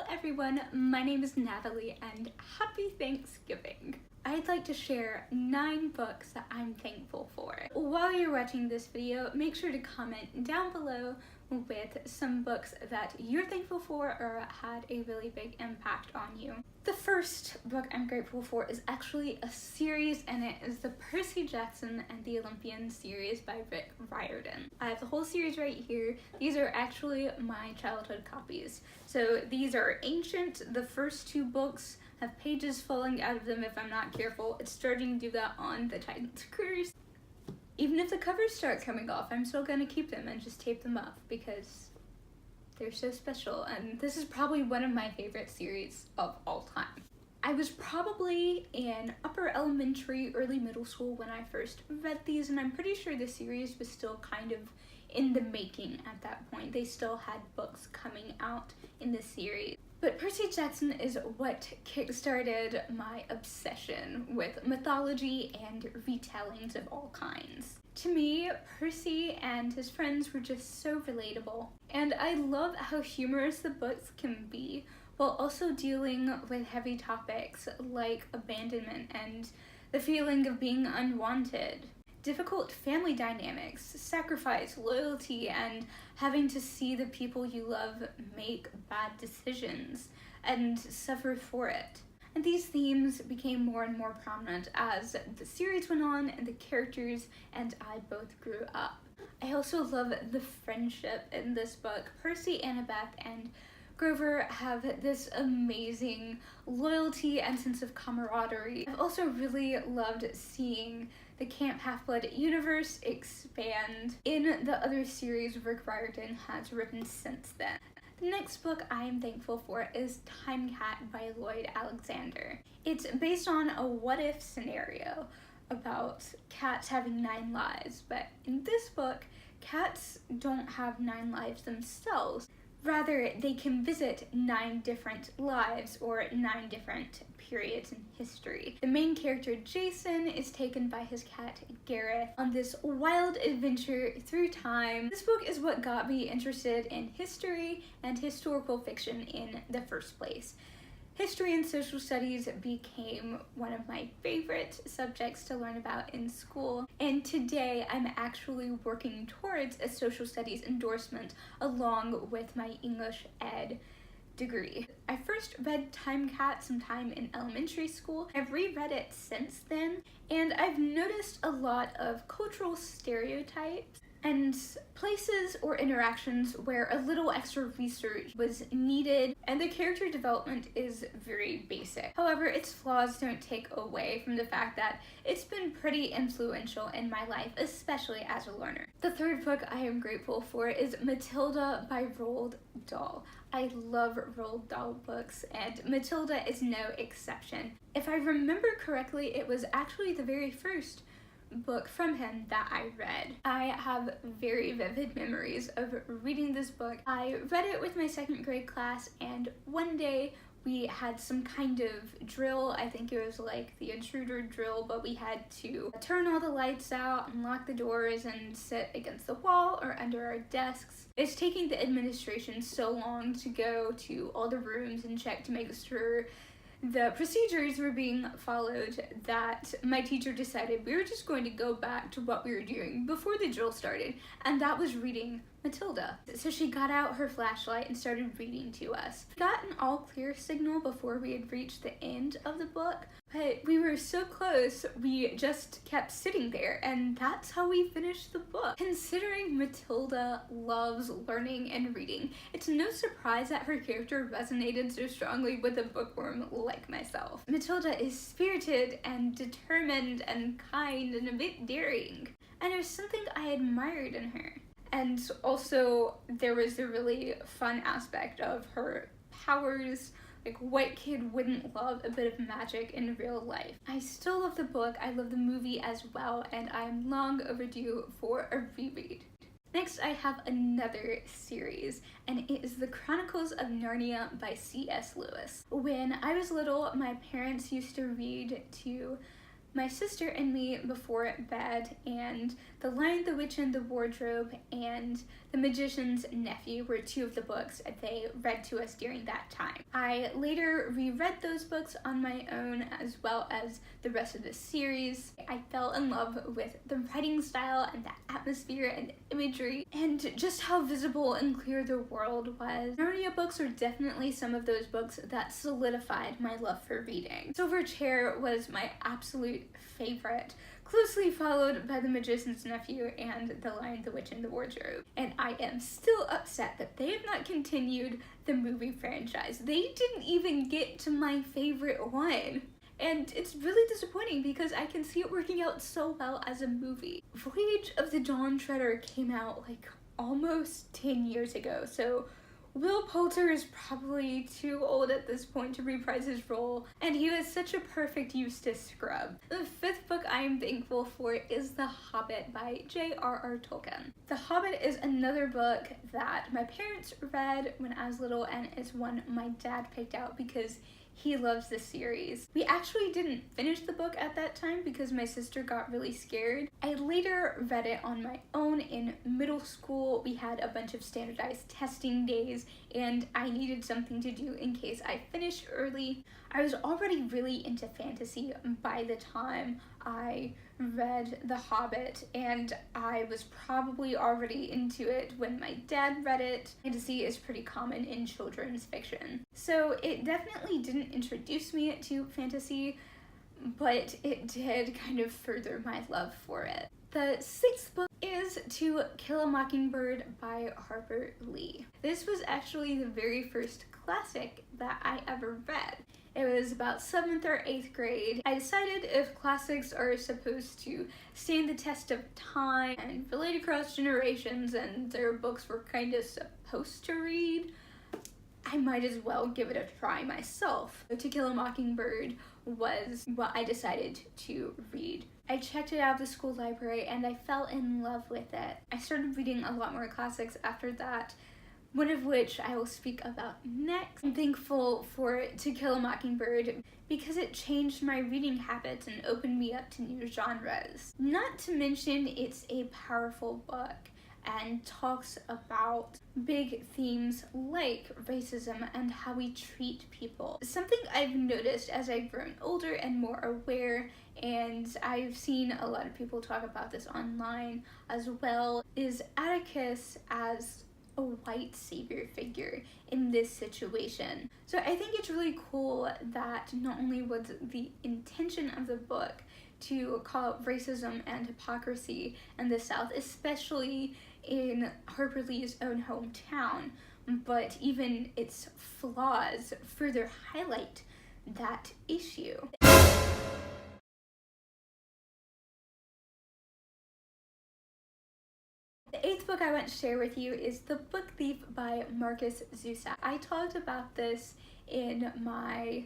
Hello everyone, my name is Natalie and happy Thanksgiving. I'd like to share 9 books that I'm thankful for. While you're watching this video, make sure to comment down below with some books that you're thankful for or had a really big impact on you. The first book I'm grateful for is actually a series, and it is the Percy Jackson and the Olympian series by Rick Riordan. I have the whole series right here. These are actually my childhood copies. So these are ancient. The first 2 books have pages falling out of them if I'm not careful. It's starting to do that on the Titan's Curse. Even if the covers start coming off, I'm still gonna keep them and just tape them up because they're so special, and this is probably one of my favorite series of all time. I was probably in upper elementary, early middle school when I first read these, and I'm pretty sure the series was still kind of in the making at that point. They still had books coming out in the series. But Percy Jackson is what kickstarted my obsession with mythology and retellings of all kinds. To me, Percy and his friends were just so relatable, and I love how humorous the books can be while also dealing with heavy topics like abandonment and the feeling of being unwanted. Difficult family dynamics, sacrifice, loyalty, and having to see the people you love make bad decisions and suffer for it. And these themes became more and more prominent as the series went on and the characters and I both grew up. I also love the friendship in this book. Percy, Annabeth, and Grover have this amazing loyalty and sense of camaraderie. I've also really loved seeing the Camp Half-Blood universe expand in the other series Rick Riordan has written since then. The next book I am thankful for is Time Cat by Lloyd Alexander. It's based on a what-if scenario about cats having 9 lives, but in this book, cats don't have 9 lives themselves. Rather, they can visit 9 different lives or 9 different periods in history. The main character, Jason, is taken by his cat, Gareth, on this wild adventure through time. This book is what got me interested in history and historical fiction in the first place. History and social studies became one of my favorite subjects to learn about in school, and today I'm actually working towards a social studies endorsement along with my English Ed degree. I first read Time Cat sometime in elementary school. I've reread it since then, and I've noticed a lot of cultural stereotypes and places or interactions where a little extra research was needed, and the character development is very basic. However, its flaws don't take away from the fact that it's been pretty influential in my life, especially as a learner. The third book I am grateful for is Matilda by Roald Dahl. I love Roald Dahl books, and Matilda is no exception. If I remember correctly, it was actually the very first book from him that I read. I have very vivid memories of reading this book. I read it with my 2nd grade class, and one day we had some kind of drill. I think it was like the intruder drill, but we had to turn all the lights out and lock the doors and sit against the wall or under our desks. It's taking the administration so long to go to all the rooms and check to make sure the procedures were being followed that my teacher decided we were just going to go back to what we were doing before the drill started, and that was reading Matilda. So she got out her flashlight and started reading to us. We got an all clear signal before we had reached the end of the book, but we were so close we just kept sitting there, and that's how we finished the book. Considering Matilda loves learning and reading, it's no surprise that her character resonated so strongly with a bookworm like myself. Matilda is spirited and determined and kind and a bit daring, and there's something I admired in her. And also, there was the really fun aspect of her powers. Like, what kid wouldn't love a bit of magic in real life? I still love the book, I love the movie as well, and I'm long overdue for a reread. Next, I have another series, and it is The Chronicles of Narnia by C.S. Lewis. When I was little, my parents used to read to my sister and me before bed, and The Lion, the Witch, and the Wardrobe and The Magician's Nephew were two of the books they read to us during that time. I later reread those books on my own as well as the rest of the series. I fell in love with the writing style and the atmosphere and imagery and just how visible and clear the world was. Narnia books are definitely some of those books that solidified my love for reading. Silver Chair was my absolute favorite, closely followed by The Magician's Nephew and The Lion, the Witch, and the Wardrobe. And I am still upset that they have not continued the movie franchise. They didn't even get to my favorite one. And it's really disappointing because I can see it working out so well as a movie. Voyage of the Dawn Treader came out like almost 10 years ago, so Will Poulter is probably too old at this point to reprise his role, and he was such a perfect Eustace Scrub. The fifth book I am thankful for is The Hobbit by J.R.R. Tolkien. The Hobbit is another book that my parents read when I was little, and is one my dad picked out because he loves the series. We actually didn't finish the book at that time because my sister got really scared. I later read it on my own in middle school. We had a bunch of standardized testing days and I needed something to do in case I finished early. I was already really into fantasy by the time I read The Hobbit, and I was probably already into it when my dad read it. Fantasy is pretty common in children's fiction, so it definitely didn't introduce me to fantasy, but it did kind of further my love for it. The sixth book is To Kill a Mockingbird by Harper Lee. This was actually the very first classic that I ever read. It was about 7th or 8th grade. I decided if classics are supposed to stand the test of time and relate across generations and their books were kind of supposed to read, I might as well give it a try myself. To Kill a Mockingbird was what I decided to read. I checked it out of the school library and I fell in love with it. I started reading a lot more classics after that, one of which I will speak about next. I'm thankful for To Kill a Mockingbird because it changed my reading habits and opened me up to new genres. Not to mention it's a powerful book and talks about big themes like racism and how we treat people. Something I've noticed as I've grown older and more aware, and I've seen a lot of people talk about this online as well, is Atticus as a white savior figure in this situation. So I think it's really cool that not only was the intention of the book to call out racism and hypocrisy in the South, especially in Harper Lee's own hometown, but even its flaws further highlight that issue. The eighth book I want to share with you is The Book Thief by Marcus Zusak. I talked about this in my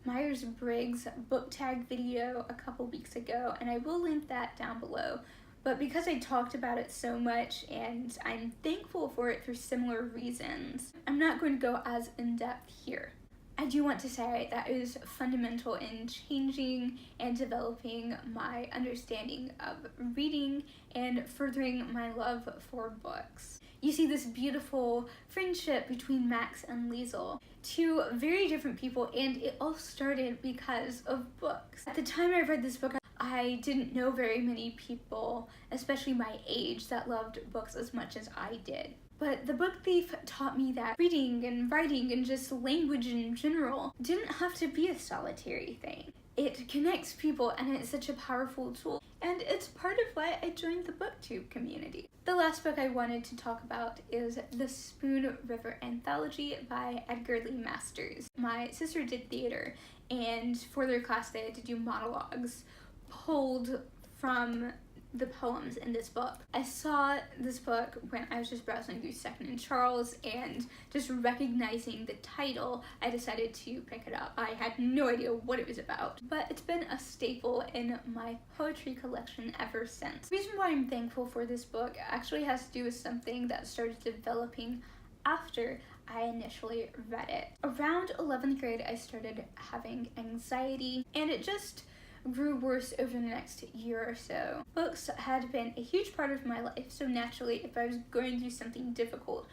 Myers-Briggs book tag video a couple weeks ago, and I will link that down below. But because I talked about it so much and I'm thankful for it for similar reasons, I'm not going to go as in-depth here. I do want to say that it is fundamental in changing and developing my understanding of reading and furthering my love for books. You see this beautiful friendship between Max and Liesel, two very different people, and it all started because of books. At the time I read this book, I didn't know very many people, especially my age, that loved books as much as I did. But The Book Thief taught me that reading and writing and just language in general didn't have to be a solitary thing. It connects people and it's such a powerful tool, and it's part of why I joined the BookTube community. The last book I wanted to talk about is The Spoon River Anthology by Edgar Lee Masters. My sister did theater, and for their class they had to do monologues pulled from the poems in this book. I saw this book when I was just browsing through Second and Charles, and just recognizing the title, I decided to pick it up. I had no idea what it was about, but it's been a staple in my poetry collection ever since. The reason why I'm thankful for this book actually has to do with something that started developing after I initially read it. Around 11th grade, I started having anxiety, and it just grew worse over the next year or so. Books had been a huge part of my life, so naturally, if I was going through something difficult,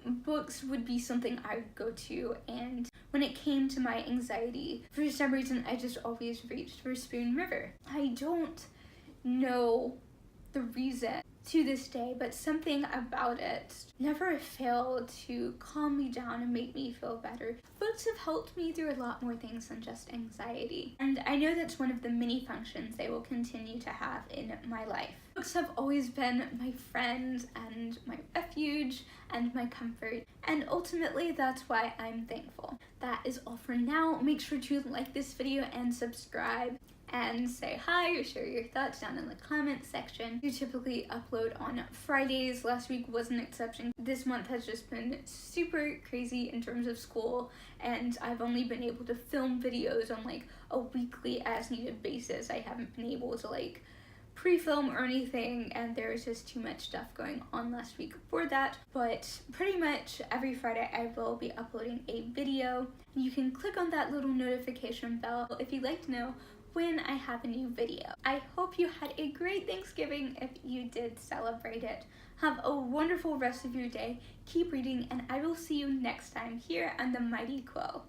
books would be something I would go to. And when it came to my anxiety, for some reason, I just always reached for Spoon River. I don't know the reason to this day, but something about it never failed to calm me down and make me feel better. Books have helped me through a lot more things than just anxiety, and I know that's one of the many functions they will continue to have in my life. Books have always been my friend and my refuge and my comfort, and ultimately that's why I'm thankful. That is all for now. Make sure to like this video and subscribe, and say hi or share your thoughts down in the comment section. You typically upload on Fridays. Last week was an exception. This month has just been super crazy in terms of school, and I've only been able to film videos on like a weekly as needed basis. I haven't been able to like pre-film or anything, and there was just too much stuff going on last week for that. But pretty much every Friday I will be uploading a video. You can click on that little notification bell if you'd like to know when I have a new video. I hope you had a great Thanksgiving if you did celebrate it. Have a wonderful rest of your day, keep reading, and I will see you next time here on the Mighty Quill.